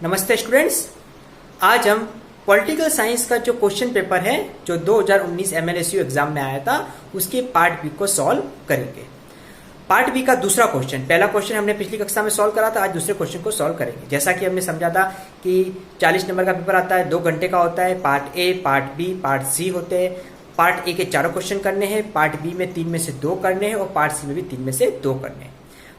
नमस्ते स्टूडेंट्स। आज हम पॉलिटिकल साइंस का जो क्वेश्चन पेपर है जो 2019 एमएलएसयू एग्जाम में आया था उसके पार्ट बी को सॉल्व करेंगे। पार्ट बी का दूसरा क्वेश्चन, पहला क्वेश्चन हमने पिछली कक्षा में सॉल्व करा था, आज दूसरे क्वेश्चन को सॉल्व करेंगे। जैसा कि हमने समझा था कि 40 नंबर का पेपर आता है, 2 घंटे का होता है। Part A, part B, part C होते हैं। पार्ट ए के 4 क्वेश्चन करने हैं, पार्ट बी में 3 में से 2 करने हैं और पार्ट सी में भी 3 में से 2 करने हैं।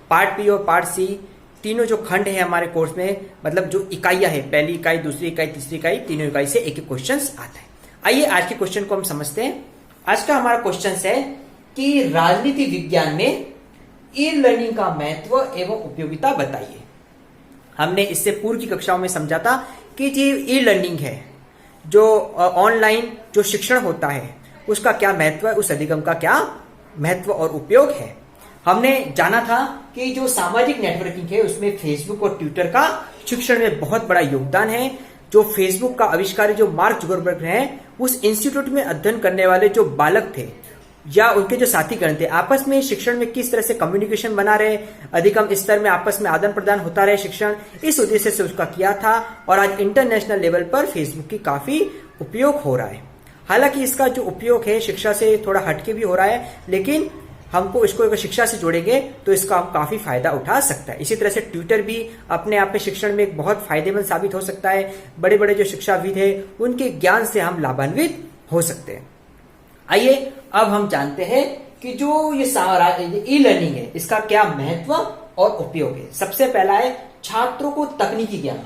पार्ट बी और पार्ट सी तीनों जो खंड है हमारे कोर्स में, मतलब जो इकाइयां है, पहली इकाई, दूसरी इकाई, तीसरी इकाई, तीनों इकाई से एक एक क्वेश्चन आता है। आइए आज के क्वेश्चन को हम समझते हैं। आज का हमारा क्वेश्चन है कि राजनीति विज्ञान में ई लर्निंग का महत्व एवं उपयोगिता बताइए। हमने इससे पूर्व की कक्षाओं में समझा था कि जो ई लर्निंग है, जो ऑनलाइन जो शिक्षण होता है, उसका क्या महत्व है, उस अधिगम का क्या महत्व और उपयोग है। हमने जाना था कि जो सामाजिक नेटवर्किंग है उसमें फेसबुक और ट्विटर का शिक्षण में बहुत बड़ा योगदान है। जो फेसबुक का आविष्कारी जो मार्क जुकरबर्ग हैं, उस इंस्टीट्यूट में अध्ययन करने वाले जो बालक थे या उनके जो साथीगण थे, आपस में शिक्षण में किस तरह से कम्युनिकेशन बना रहे, अधिगम स्तर में आपस में आदान प्रदान होता रहे शिक्षण, इस उद्देश्य से उसका किया था। और आज इंटरनेशनल लेवल पर फेसबुक की काफी उपयोग हो रहा है। हालांकि इसका जो उपयोग है शिक्षा से थोड़ा हटके भी हो रहा है, लेकिन हमको इसको अगर शिक्षा से जोड़ेंगे तो इसका हम काफी फायदा उठा सकता है। इसी तरह से ट्विटर भी अपने आप में शिक्षण में एक बहुत फायदेमंद साबित हो सकता है। बड़े बड़े जो शिक्षाविद है उनके ज्ञान से हम लाभान्वित हो सकते हैं। आइए अब हम जानते हैं कि जो ये ई लर्निंग है इसका क्या महत्व और उपयोग है। सबसे पहला है छात्रों को तकनीकी ज्ञान।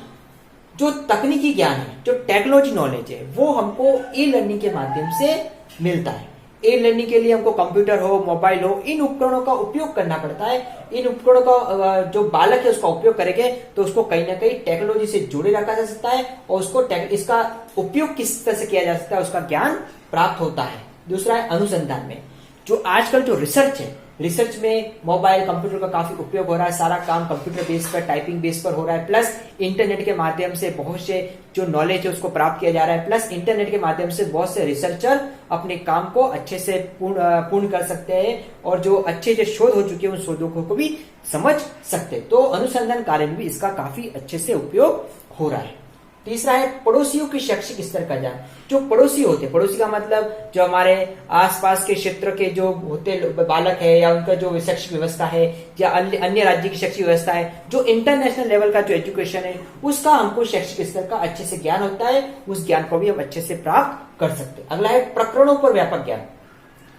जो तकनीकी ज्ञान है, जो टेक्नोलॉजी नॉलेज है, वो हमको ई लर्निंग के माध्यम से मिलता है। ई लर्निंग के लिए हमको कंप्यूटर हो, मोबाइल हो, इन उपकरणों का उपयोग करना पड़ता है। इन उपकरणों का जो बालक है उसका उपयोग करेंगे तो उसको कहीं ना कहीं टेक्नोलॉजी से जोड़े रखा जा सकता है और उसको इसका उपयोग किस तरह से किया जा सकता है उसका ज्ञान प्राप्त होता है। दूसरा है अनुसंधान में। जो आजकल जो रिसर्च है, रिसर्च में मोबाइल कंप्यूटर का काफी उपयोग हो रहा है। सारा काम कंप्यूटर बेस पर, टाइपिंग बेस पर हो रहा है। प्लस इंटरनेट के माध्यम से बहुत से जो नॉलेज है उसको प्राप्त किया जा रहा है। प्लस इंटरनेट के माध्यम से बहुत से रिसर्चर अपने काम को अच्छे से पूर्ण कर सकते हैं और जो अच्छे जो शोध हो चुके हैं उन शोधों को भी समझ सकते हैं। तो अनुसंधान कार्य में भी इसका काफी अच्छे से उपयोग हो रहा है। तीसरा है पड़ोसियों की शैक्षिक स्तर का ज्ञान। जो पड़ोसी होते, पड़ोसी का मतलब जो हमारे आसपास के क्षेत्र के जो होते बालक है या उनका जो शैक्षिक व्यवस्था है या अन्य राज्य की शैक्षिक व्यवस्था है, जो इंटरनेशनल लेवल का जो एजुकेशन है उसका हमको शैक्षिक स्तर का अच्छे से ज्ञान होता है। उस ज्ञान को भी हम अच्छे से प्राप्त कर सकते हैं। अगला है प्रकरणों पर व्यापक ज्ञान।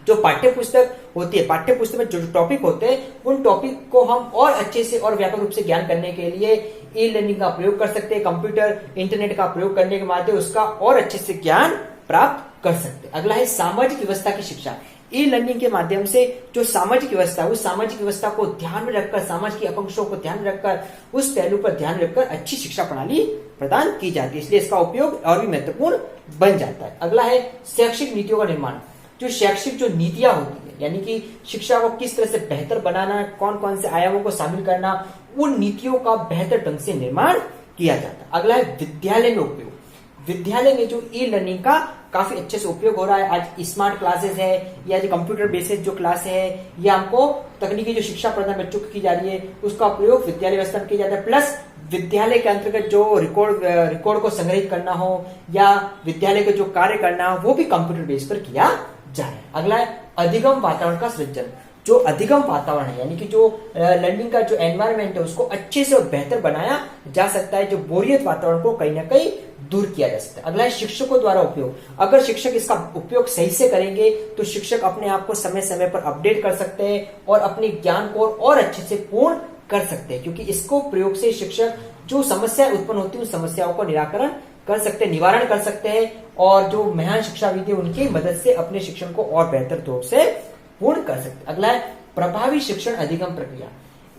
जो पाठ्य पुस्तक होती है, पाठ्य पुस्तक में जो टॉपिक होते हैं उन टॉपिक को हम और अच्छे से और व्यापक रूप से ज्ञान करने के लिए ई लर्निंग का प्रयोग कर सकते हैं। कंप्यूटर, इंटरनेट का प्रयोग करने के माध्यम उसका और अच्छे से ज्ञान प्राप्त कर सकते हैं। अगला है सामाजिक व्यवस्था की शिक्षा। ई लर्निंग के माध्यम से जो सामाजिक व्यवस्था है उस सामाजिक व्यवस्था को ध्यान में रखकर, समाज की आकांक्षाओं को ध्यान में रखकर, उस पहलू पर ध्यान रखकर अच्छी शिक्षा प्रणाली प्रदान की जाती है। इसलिए इसका उपयोग और भी महत्वपूर्ण बन जाता है। अगला है शैक्षिक नीतियों का निर्माण। जो शैक्षिक जो नीतियां होती है, यानी कि शिक्षा को किस तरह से बेहतर बनाना, कौन कौन से आयामों को शामिल करना, उन नीतियों का बेहतर ढंग से निर्माण किया जाता है। अगला है विद्यालय में उपयोग। विद्यालय में जो ई लर्निंग का काफी अच्छे से उपयोग हो रहा है। आज स्मार्ट क्लासेस है या जो कंप्यूटर बेस्ड जो क्लास है या हमको तकनीकी जो शिक्षा प्रदान बच्चों को की जा रही है उसका प्रयोग विद्यालय व्यवस्था में किया जाता है। प्लस विद्यालय के अंतर्गत जो रिकॉर्ड को संग्रहित करना हो या विद्यालय के जो कार्य करना हो वो भी कंप्यूटर बेस पर किया जा रहा है। अगला है अधिगम वातावरण का सृजन। जो अधिगम वातावरण है, यानी कि जो लर्निंग का जो एनवायरनमेंट है उसको अच्छे से और बेहतर बनाया जा सकता है। जो बोरियत वातावरण को कहीं ना कहीं दूर किया जा सकता है। अगला है शिक्षकों द्वारा उपयोग। अगर शिक्षक इसका उपयोग सही से करेंगे तो शिक्षक अपने आप को समय समय पर अपडेट कर सकते हैं और अपने ज्ञान को और अच्छे से पूर्ण कर सकते हैं, क्योंकि इसको प्रयोग से शिक्षक जो समस्याएं उत्पन्न होती है उन समस्याओं को निराकरण कर सकते हैं, निवारण कर सकते हैं और जो महान शिक्षाविद है उनकी मदद से अपने शिक्षण को और बेहतर तौर से पूर्ण कर सकते हैं। अगला है प्रभावी शिक्षण अधिगम प्रक्रिया।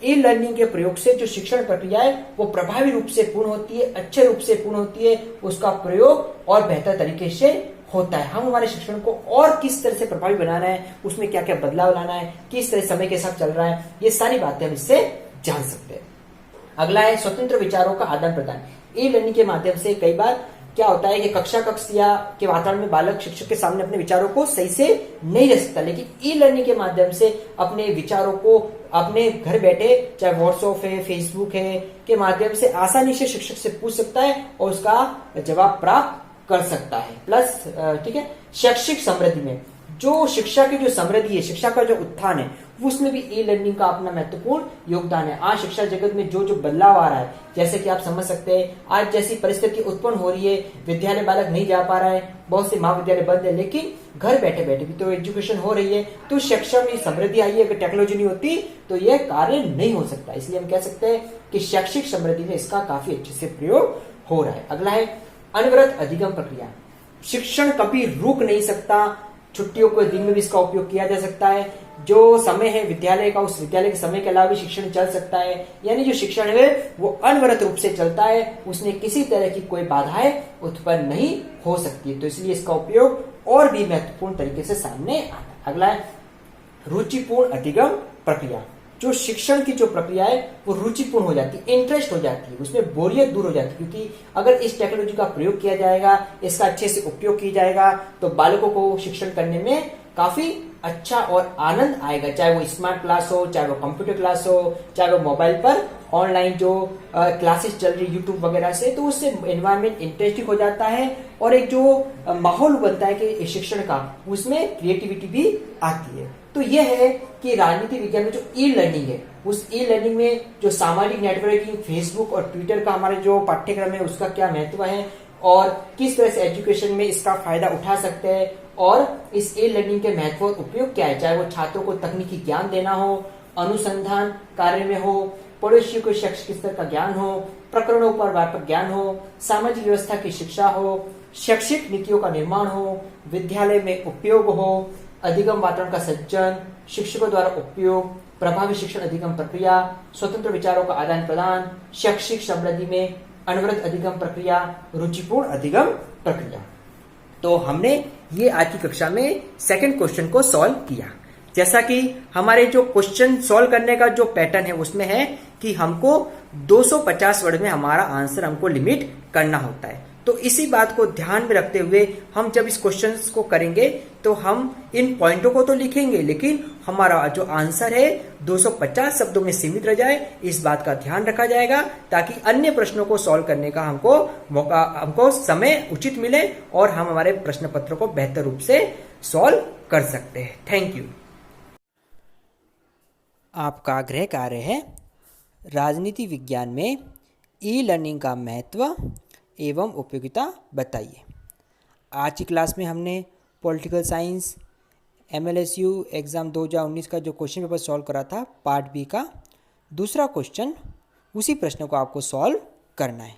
ई लर्निंग के प्रयोग से जो शिक्षण प्रक्रिया है वो प्रभावी रूप से पूर्ण होती है, अच्छे रूप से पूर्ण होती है। उसका प्रयोग और बेहतर तरीके से होता है। हम हमारे शिक्षण को और किस तरह से प्रभावी बनाना है, उसमें क्या क्या बदलाव लाना है, किस तरह समय के साथ चल रहा है, ये सारी बातें हम इससे जान सकते हैं। अगला है स्वतंत्र विचारों का आदान प्रदान। ई लर्निंग के माध्यम से कई बार क्या होता है कि कक्ष या के वातावरण में बालक शिक्षक के सामने अपने विचारों को सही से नहीं रख सकता, लेकिन ई लर्निंग के माध्यम से अपने विचारों को अपने घर बैठे, चाहे व्हाट्सएप है, फेसबुक है, के माध्यम से आसानी से शिक्षक से पूछ सकता है और उसका जवाब प्राप्त कर सकता है। प्लस ठीक है, शैक्षिक समृद्धि में जो शिक्षा की जो समृद्धि है, शिक्षा का जो उत्थान है, उसमें भी ई लर्निंग का अपना महत्वपूर्ण योगदान है। आज शिक्षा जगत में जो जो बदलाव आ रहा है, जैसे कि आप समझ सकते हैं, आज जैसी परिस्थिति उत्पन्न हो रही है, विद्यालय बालक नहीं जा पा रहा है, बहुत से महाविद्यालय बंद है, लेकिन घर बैठे बैठे भी तो एजुकेशन हो रही है। तो शिक्षा में समृद्धि आई है, अगर टेक्नोलॉजी नहीं होती तो यह कार्य नहीं हो सकता। इसलिए हम कह सकते हैं कि शैक्षिक समृद्धि में इसका काफी अच्छे से प्रयोग हो रहा है। अगला है अनवरत अधिगम प्रक्रिया। शिक्षण कभी रुक नहीं सकता, छुट्टियों के दिन में भी इसका उपयोग किया जा सकता है। जो समय है विद्यालय का, उस विद्यालय के समय के अलावा भी शिक्षण चल सकता है, यानी जो शिक्षण है वो अनवरत रूप से चलता है, उसमें किसी तरह की कोई बाधाएं उत्पन्न नहीं हो सकती। तो इसलिए इसका उपयोग और भी महत्वपूर्ण तरीके से सामने आता है। अगला है रुचिपूर्ण अधिगम प्रक्रिया। जो शिक्षण की जो प्रक्रिया है वो रुचिपूर्ण हो जाती है, इंटरेस्ट हो जाती है, उसमें बोरियत दूर हो जाती है, क्योंकि अगर इस टेक्नोलॉजी का प्रयोग किया जाएगा, इसका अच्छे से उपयोग किया जाएगा, तो बालकों को शिक्षण करने में काफी अच्छा और आनंद आएगा। चाहे वो स्मार्ट क्लास हो, चाहे वो कंप्यूटर क्लास हो, चाहे वो मोबाइल पर ऑनलाइन जो क्लासेस चल रही यूट्यूब वगैरह से, तो उससे एनवायरनमेंट इंटरेस्टिंग हो जाता है और एक जो माहौल बनता है कि शिक्षण का, उसमें क्रिएटिविटी भी आती है। तो यह है कि राजनीति विज्ञान में जो ई लर्निंग है, उस ई लर्निंग में जो सामाजिक नेटवर्किंग, फेसबुक और ट्विटर का हमारे जो पाठ्यक्रम है उसका क्या महत्व है और किस तरह से एजुकेशन में इसका फायदा उठा सकते हैं, और इस ई लर्निंग के महत्व और उपयोग क्या है, चाहे वो छात्रों को तकनीकी ज्ञान देना हो, अनुसंधान कार्य में हो, पड़ोसियों को शैक्षिक स्तर का ज्ञान हो, प्रकरणों पर व्यापक ज्ञान हो, सामाजिक व्यवस्था की शिक्षा हो, शैक्षिक नीतियों का निर्माण हो, विद्यालय में उपयोग हो, अधिगम वातावरण का सृजन, शिक्षकों द्वारा उपयोग, प्रभावी शिक्षण अधिगम प्रक्रिया, स्वतंत्र विचारों का आदान प्रदान, शैक्षिक समृद्धि में अनवरत अधिगम प्रक्रिया, रुचिपूर्ण अधिगम प्रक्रिया। तो हमने ये आज की कक्षा में सेकंड क्वेश्चन को सॉल्व किया। जैसा कि हमारे जो क्वेश्चन सॉल्व करने का जो पैटर्न है उसमें है कि हमको 250 वर्ड में हमारा आंसर हमको लिमिट करना होता है। तो इसी बात को ध्यान में रखते हुए हम जब इस क्वेश्चन को करेंगे तो हम इन पॉइंटों को तो लिखेंगे, लेकिन हमारा जो आंसर है 250 शब्दों में सीमित रह जाए, इस बात का ध्यान रखा जाएगा, ताकि अन्य प्रश्नों को सॉल्व करने का हमको समय उचित मिले और हम हमारे प्रश्न पत्र को बेहतर रूप से सॉल्व कर सकते हैं। Thank you. आपका गृह कार्य है राजनीति विज्ञान में ई लर्निंग का महत्व एवं उपयोगिता बताइए। आज की क्लास में हमने पॉलिटिकल साइंस MLSU एग्ज़ाम 2019 का जो क्वेश्चन पेपर सॉल्व करा था, पार्ट बी का दूसरा क्वेश्चन, उसी प्रश्न को आपको सॉल्व करना है।